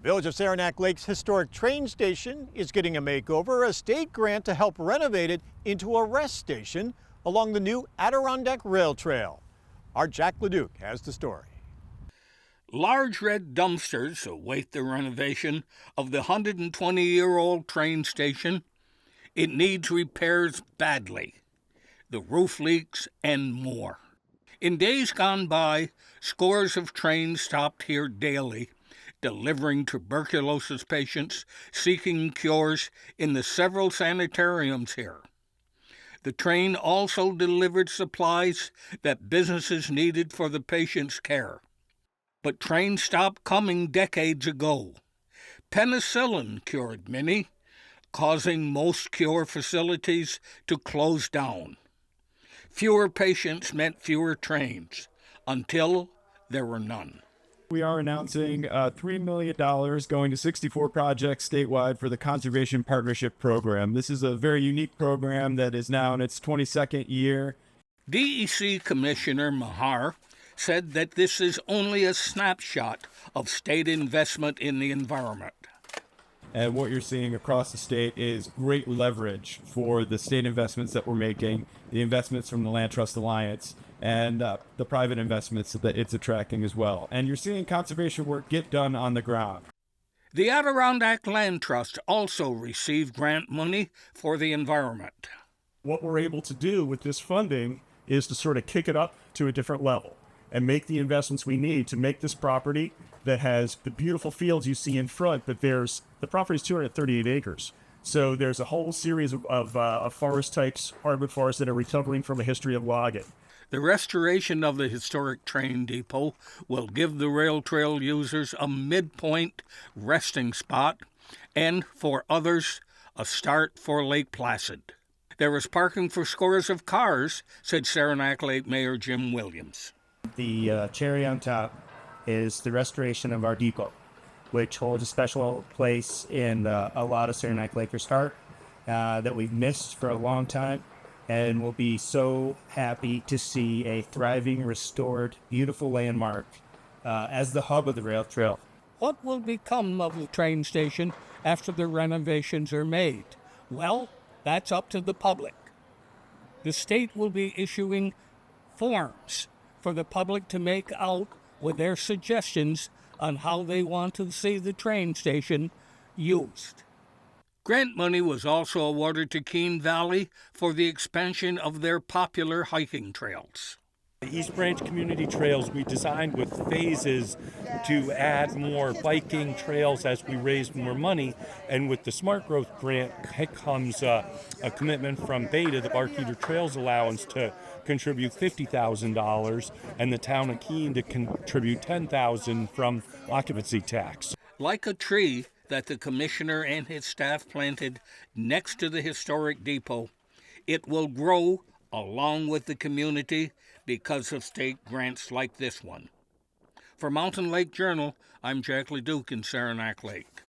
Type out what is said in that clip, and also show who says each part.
Speaker 1: village of Saranac Lake's historic train station is getting a makeover, a state grant to help renovate it into a rest station along the new Adirondack Rail Trail. Our Jack LaDuke has the story.
Speaker 2: Large red dumpsters await the renovation of the 120-year-old train station. It needs repairs badly. The roof leaks and more. In days gone by, scores of trains stopped here daily, delivering tuberculosis patients seeking cures in the several sanitariums here. The train also delivered supplies that businesses needed for the patients' care. But trains stopped coming decades ago. Penicillin cured many, causing most cure facilities to close down. Fewer patients meant fewer trains, until there were none.
Speaker 3: We are announcing $3 million going to 64 projects statewide for the Conservation Partnership Program. This is a very unique program that is now in its 22nd year.
Speaker 2: DEC Commissioner Mahar said that this is only a snapshot of state investment in the environment.
Speaker 3: And what you're seeing across the state is great leverage for the state investments that we're making, the investments from the Land Trust Alliance, and the private investments that it's attracting as well. And you're seeing conservation work get done on the ground.
Speaker 2: The Adirondack Land Trust also received grant money for the environment.
Speaker 4: What we're able to do with this funding is to sort of kick it up to a different level and make the investments we need to make this property that has the beautiful fields you see in front, but the property is 238 acres. So there's a whole series of forest types, hardwood forests that are recovering from a history of logging.
Speaker 2: The restoration of the historic train depot will give the rail trail users a midpoint resting spot and, for others, a start for Lake Placid. There is parking for scores of cars, said Saranac Lake Mayor Jim Williams.
Speaker 5: The cherry on top is the restoration of our depot, which holds a special place in a lot of Saranac Lakers' heart that we've missed for a long time. And we'll be so happy to see a thriving, restored, beautiful landmark as the hub of the rail trail.
Speaker 2: What will become of the train station after the renovations are made? Well, that's up to the public. The state will be issuing forms for the public to make out with their suggestions on how they want to see the train station used. Grant money was also awarded to Keene Valley for the expansion of their popular hiking trails.
Speaker 6: The East Branch Community Trails we designed with phases to add more biking trails as we raised more money. And with the Smart Growth Grant comes a commitment from Beta, the Barkeeter Trails Allowance, to contribute $50,000 and the Town of Keene to contribute $10,000 from occupancy tax.
Speaker 2: Like a tree that the commissioner and his staff planted next to the historic depot, it will grow along with the community because of state grants like this one. For Mountain Lake Journal, I'm Jack LaDuke in Saranac Lake.